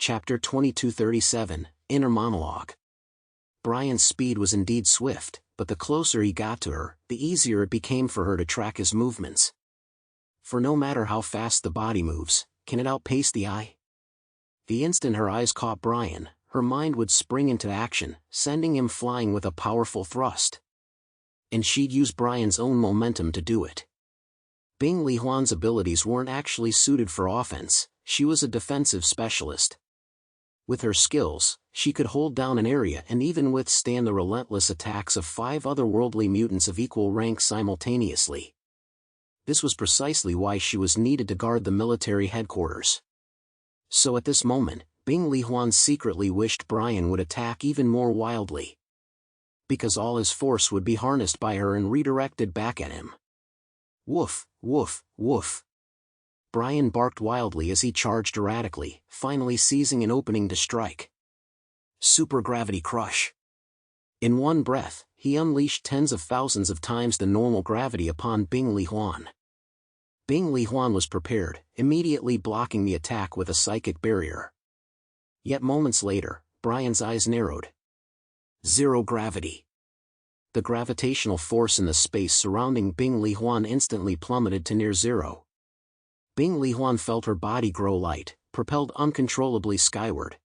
Chapter 2237, Inner Monologue. Brian's speed was indeed swift, but the closer he got to her, the easier it became for her to track his movements. For no matter how fast the body moves, can it outpace the eye? The instant her eyes caught Brian, her mind would spring into action, sending him flying with a powerful thrust. And she'd use Brian's own momentum to do it. Bing Li Huan's abilities weren't actually suited for offense, she was a defensive specialist. With her skills, she could hold down an area and even withstand the relentless attacks of 5 otherworldly mutants of equal rank simultaneously. This was precisely why she was needed to guard the military headquarters. So at this moment, Bing Li Huan secretly wished Brian would attack even more wildly. Because all his force would be harnessed by her and redirected back at him. Woof, woof, woof. Brian barked wildly as he charged erratically, finally seizing an opening to strike. Supergravity crush. In one breath, he unleashed tens of thousands of times the normal gravity upon Bing Li Huan. Bing Li Huan was prepared, immediately blocking the attack with a psychic barrier. Yet moments later, Brian's eyes narrowed. Zero gravity. The gravitational force in the space surrounding Bing Li Huan instantly plummeted to near zero. Bing Li Huan felt her body grow light, propelled uncontrollably skyward.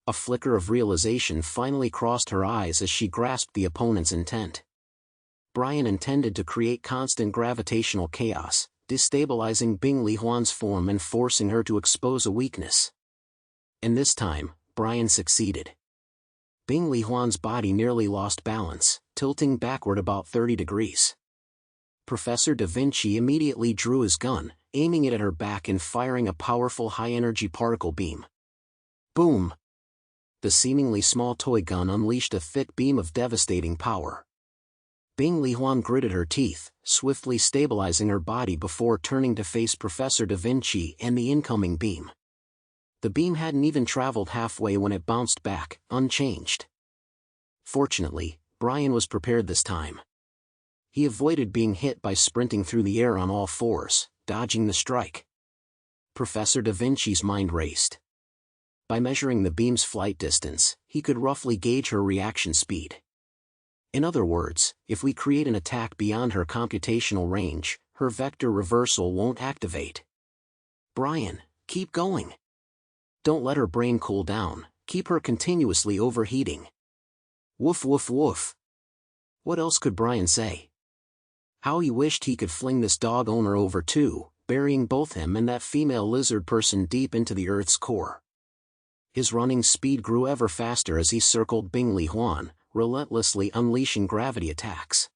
A flicker of realization finally crossed her eyes as she grasped the opponent's intent. Brian intended to create constant gravitational chaos, destabilizing Bing Li Huan's form and forcing her to expose a weakness. And this time, Brian succeeded. Bing Li Huan's body nearly lost balance, tilting backward about 30 degrees. Professor Da Vinci immediately drew his gun, aiming it at her back and firing a powerful high-energy particle beam. Boom! The seemingly small toy gun unleashed a thick beam of devastating power. Bing Li Huan gritted her teeth, swiftly stabilizing her body before turning to face Professor Da Vinci and the incoming beam. The beam hadn't even traveled halfway when it bounced back, unchanged. Fortunately, Brian was prepared this time. He avoided being hit by sprinting through the air on all fours, dodging the strike. Professor Da Vinci's mind raced. By measuring the beam's flight distance, he could roughly gauge her reaction speed. In other words, if we create an attack beyond her computational range, her vector reversal won't activate. Brian, keep going. Don't let her brain cool down, keep her continuously overheating. Woof woof woof. What else could Brian say? How he wished he could fling this dog owner over too, burying both him and that female lizard person deep into the Earth's core. His running speed grew ever faster as he circled Bing Li Huan, relentlessly unleashing gravity attacks.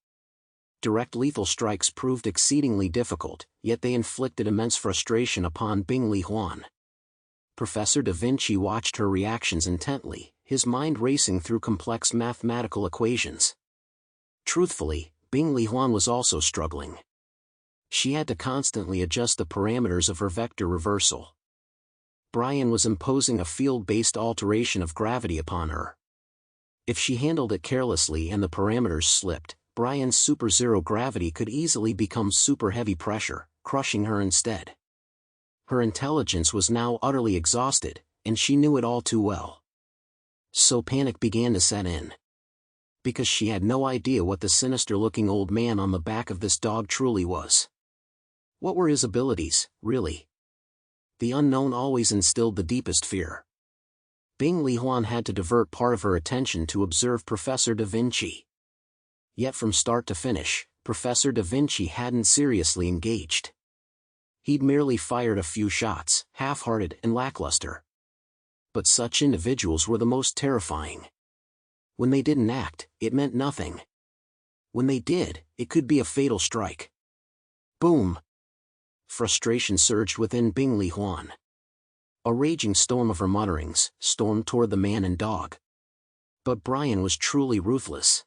Direct lethal strikes proved exceedingly difficult, yet they inflicted immense frustration upon Bing Li Huan. Professor Da Vinci watched her reactions intently, his mind racing through complex mathematical equations. Truthfully, Bing Li Huan was also struggling. She had to constantly adjust the parameters of her vector reversal. Brian was imposing a field-based alteration of gravity upon her. If she handled it carelessly and the parameters slipped, Brian's super-zero gravity could easily become super-heavy pressure, crushing her instead. Her intelligence was now utterly exhausted, and she knew it all too well. So panic began to set in. Because she had no idea what the sinister-looking old man on the back of this dog truly was. What were his abilities, really? The unknown always instilled the deepest fear. Bing Li Huan had to divert part of her attention to observe Professor Da Vinci. Yet from start to finish, Professor Da Vinci hadn't seriously engaged. He'd merely fired a few shots, half-hearted and lackluster. But such individuals were the most terrifying. When they didn't act, it meant nothing. When they did, it could be a fatal strike. Boom! Frustration surged within Bing Li Huan. A raging storm of her mutterings stormed toward the man and dog. But Brian was truly ruthless.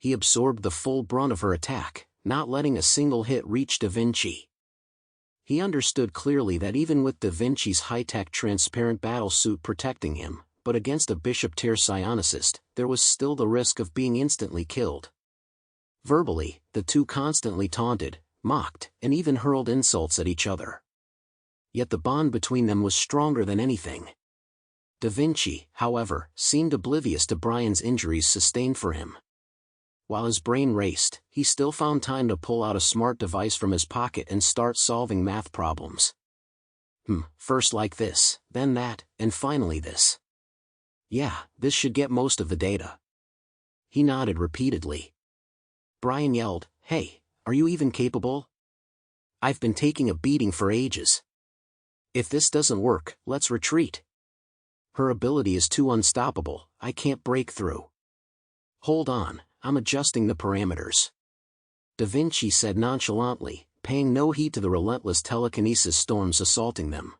He absorbed the full brunt of her attack, not letting a single hit reach Da Vinci. He understood clearly that even with Da Vinci's high-tech transparent battlesuit protecting him, but against a bishop-tier psionicist, there was still the risk of being instantly killed. Verbally, the two constantly taunted, mocked, and even hurled insults at each other. Yet the bond between them was stronger than anything. Da Vinci, however, seemed oblivious to Brian's injuries sustained for him. While his brain raced, he still found time to pull out a smart device from his pocket and start solving math problems. First like this, then that, and finally this. Yeah, this should get most of the data. He nodded repeatedly. Brian yelled, "Hey, are you even capable? I've been taking a beating for ages. If this doesn't work, let's retreat. Her ability is too unstoppable, I can't break through." "Hold on, I'm adjusting the parameters," Da Vinci said nonchalantly, paying no heed to the relentless telekinesis storms assaulting them.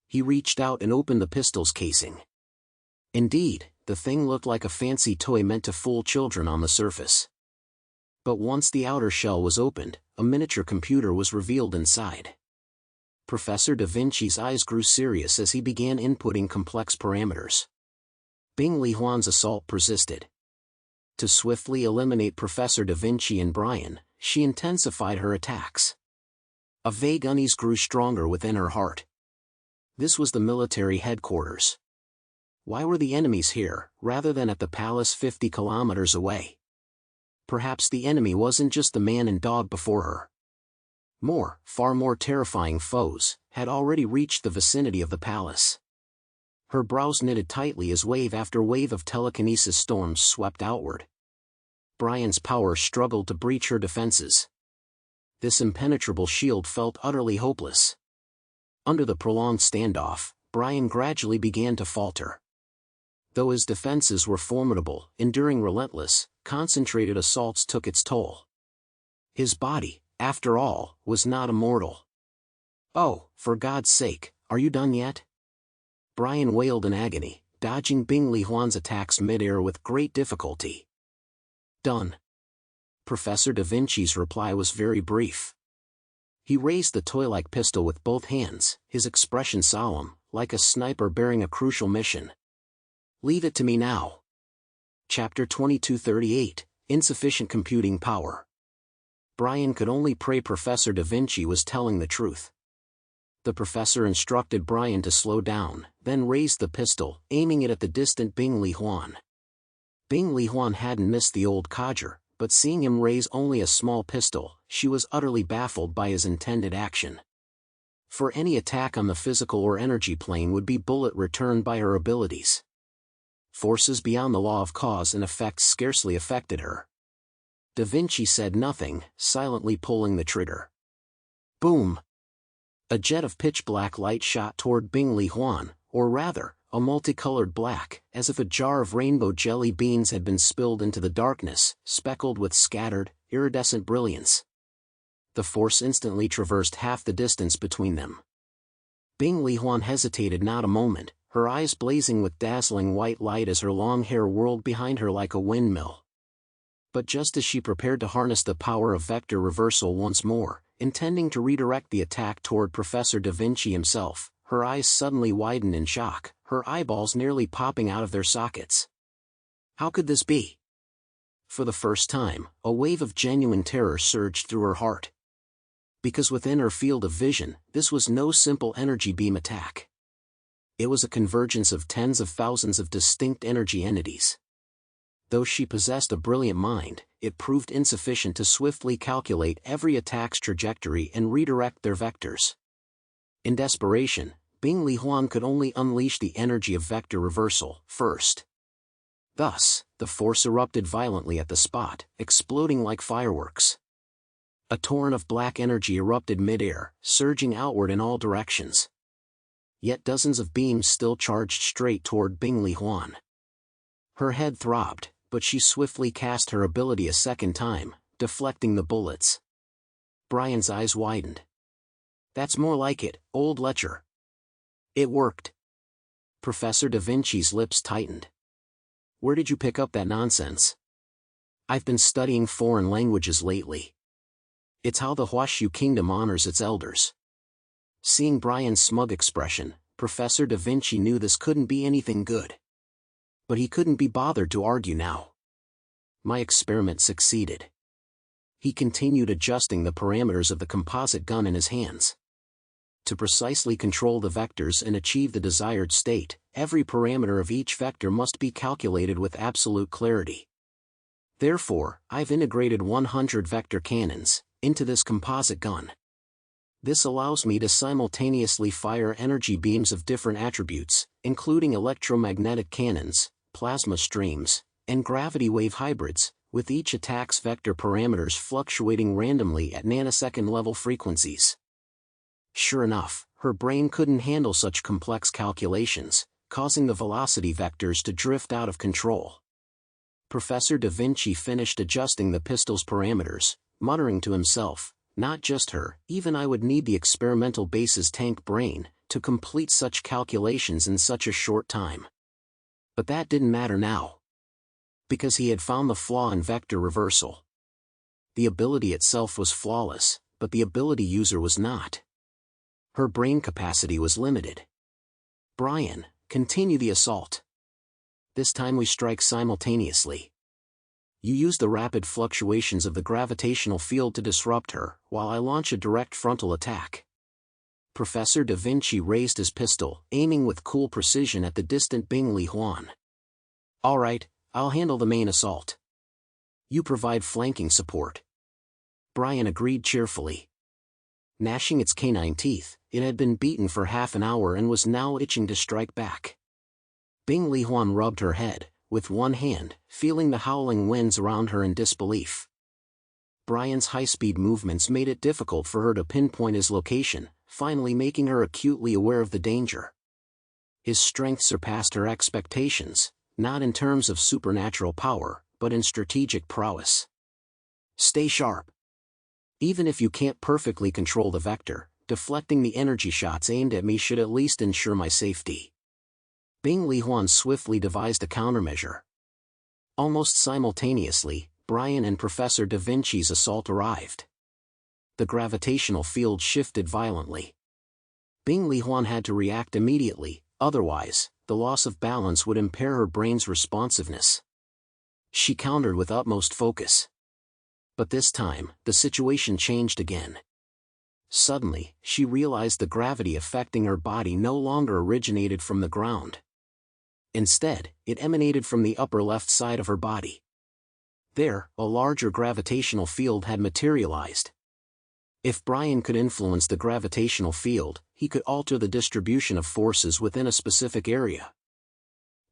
He reached out and opened the pistol's casing. Indeed, the thing looked like a fancy toy meant to fool children on the surface. But once the outer shell was opened, a miniature computer was revealed inside. Professor Da Vinci's eyes grew serious as he began inputting complex parameters. Bing Li Huan's assault persisted. To swiftly eliminate Professor Da Vinci and Brian, she intensified her attacks. A vague unease grew stronger within her heart. This was the military headquarters. Why were the enemies here, rather than at the palace 50 kilometers away? Perhaps the enemy wasn't just the man and dog before her. Far more terrifying foes, had already reached the vicinity of the palace. Her brows knitted tightly as wave after wave of telekinesis storms swept outward. Brian's power struggled to breach her defenses. This impenetrable shield felt utterly hopeless. Under the prolonged standoff, Brian gradually began to falter. Though his defenses were formidable, enduring relentless, concentrated assaults took its toll. His body, after all, was not immortal. "Oh, for God's sake, are you done yet?" Brian wailed in agony, dodging Bing Li Huan's attacks mid-air with great difficulty. "Done." Professor Da Vinci's reply was very brief. He raised the toy-like pistol with both hands, his expression solemn, like a sniper bearing a crucial mission. "Leave it to me now." Chapter 2238, Insufficient Computing Power. Brian could only pray Professor Da Vinci was telling the truth. The professor instructed Brian to slow down, then raised the pistol, aiming it at the distant Bing Li Huan. Bing Li Huan hadn't missed the old codger, but seeing him raise only a small pistol, she was utterly baffled by his intended action. For any attack on the physical or energy plane would be bullet returned by her abilities. Forces beyond the law of cause and effect scarcely affected her. Da Vinci said nothing, silently pulling the trigger. Boom! A jet of pitch-black light shot toward Bing Li Huan, or rather, a multicolored black, as if a jar of rainbow jelly beans had been spilled into the darkness, speckled with scattered, iridescent brilliance. The force instantly traversed half the distance between them. Bing Li Huan hesitated not a moment, her eyes blazing with dazzling white light as her long hair whirled behind her like a windmill. But just as she prepared to harness the power of vector reversal once more, intending to redirect the attack toward Professor Da Vinci himself, her eyes suddenly widened in shock, her eyeballs nearly popping out of their sockets. How could this be? For the first time, a wave of genuine terror surged through her heart. Because within her field of vision, this was no simple energy beam attack. It was a convergence of tens of thousands of distinct energy entities. Though she possessed a brilliant mind, it proved insufficient to swiftly calculate every attack's trajectory and redirect their vectors. In desperation, Bing Li Huan could only unleash the energy of vector reversal first. Thus, the force erupted violently at the spot, exploding like fireworks. A torrent of black energy erupted mid-air, surging outward in all directions. Yet dozens of beams still charged straight toward Bing Li Huan. Her head throbbed, but she swiftly cast her ability a second time, deflecting the bullets. Brian's eyes widened. That's more like it, old lecher. It worked. Professor Da Vinci's lips tightened. Where did you pick up that nonsense? I've been studying foreign languages lately. It's how the Huashu kingdom honors its elders. Seeing Brian's smug expression, Professor Da Vinci knew this couldn't be anything good. But he couldn't be bothered to argue now. My experiment succeeded. He continued adjusting the parameters of the composite gun in his hands. To precisely control the vectors and achieve the desired state, every parameter of each vector must be calculated with absolute clarity. Therefore, I've integrated 100 vector cannons into this composite gun. This allows me to simultaneously fire energy beams of different attributes, including electromagnetic cannons, plasma streams, and gravity wave hybrids, with each attack's vector parameters fluctuating randomly at nanosecond level frequencies. Sure enough, her brain couldn't handle such complex calculations, causing the velocity vectors to drift out of control. Professor Da Vinci finished adjusting the pistol's parameters, muttering to himself, "Not just her, even I would need the experimental base's tank brain to complete such calculations in such a short time." But that didn't matter now, because he had found the flaw in vector reversal. The ability itself was flawless, but the ability user was not. Her brain capacity was limited. "Brian, continue the assault. This time we strike simultaneously. You use the rapid fluctuations of the gravitational field to disrupt her, while I launch a direct frontal attack." Professor Da Vinci raised his pistol, aiming with cool precision at the distant Bing Li Huan. "All right, I'll handle the main assault. You provide flanking support." Brian agreed cheerfully. Gnashing its canine teeth, it had been beaten for half an hour and was now itching to strike back. Bing Li Huan rubbed her head, with one hand, feeling the howling winds around her in disbelief. Brian's high-speed movements made it difficult for her to pinpoint his location, finally making her acutely aware of the danger. His strength surpassed her expectations, not in terms of supernatural power, but in strategic prowess. "Stay sharp. Even if you can't perfectly control the vector, deflecting the energy shots aimed at me should at least ensure my safety." Bing Li Huan swiftly devised a countermeasure. Almost simultaneously, Brian and Professor Da Vinci's assault arrived. The gravitational field shifted violently. Bing Li Huan had to react immediately, otherwise, the loss of balance would impair her brain's responsiveness. She countered with utmost focus. But this time, the situation changed again. Suddenly, she realized the gravity affecting her body no longer originated from the ground. Instead, it emanated from the upper left side of her body. There, a larger gravitational field had materialized. If Brian could influence the gravitational field, he could alter the distribution of forces within a specific area.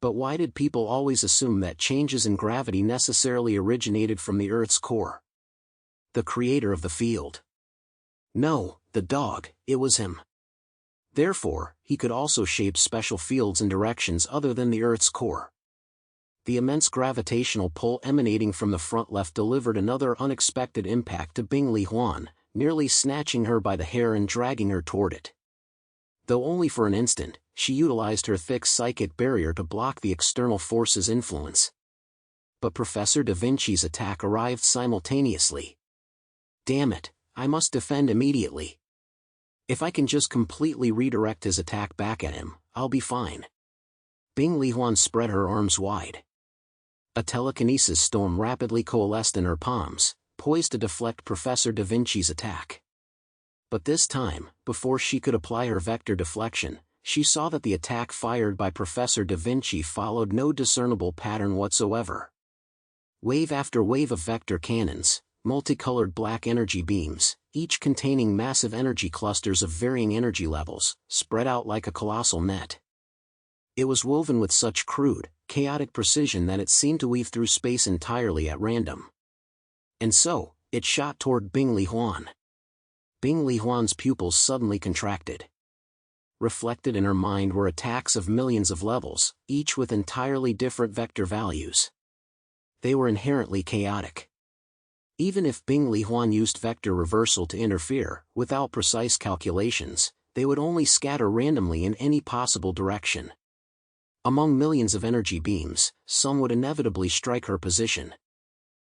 But why did people always assume that changes in gravity necessarily originated from the Earth's core? The creator of the field. No, the dog, it was him. Therefore, he could also shape special fields in directions other than the Earth's core. The immense gravitational pull emanating from the front left delivered another unexpected impact to Bing Li Huan, nearly snatching her by the hair and dragging her toward it. Though only for an instant, she utilized her thick psychic barrier to block the external force's influence. But Professor Da Vinci's attack arrived simultaneously. "Damn it, I must defend immediately. If I can just completely redirect his attack back at him, I'll be fine." Bing Li Huan spread her arms wide. A telekinesis storm rapidly coalesced in her palms, poised to deflect Professor Da Vinci's attack. But this time, before she could apply her vector deflection, she saw that the attack fired by Professor Da Vinci followed no discernible pattern whatsoever. Wave after wave of vector cannons, multicolored black energy beams, each containing massive energy clusters of varying energy levels, spread out like a colossal net. It was woven with such crude, chaotic precision that it seemed to weave through space entirely at random. And so, it shot toward Bing Li Huan. Bing Li Huan's pupils suddenly contracted. Reflected in her mind were attacks of millions of levels, each with entirely different vector values. They were inherently chaotic. Even if Bing Li Huan used vector reversal to interfere, without precise calculations, they would only scatter randomly in any possible direction. Among millions of energy beams, some would inevitably strike her position.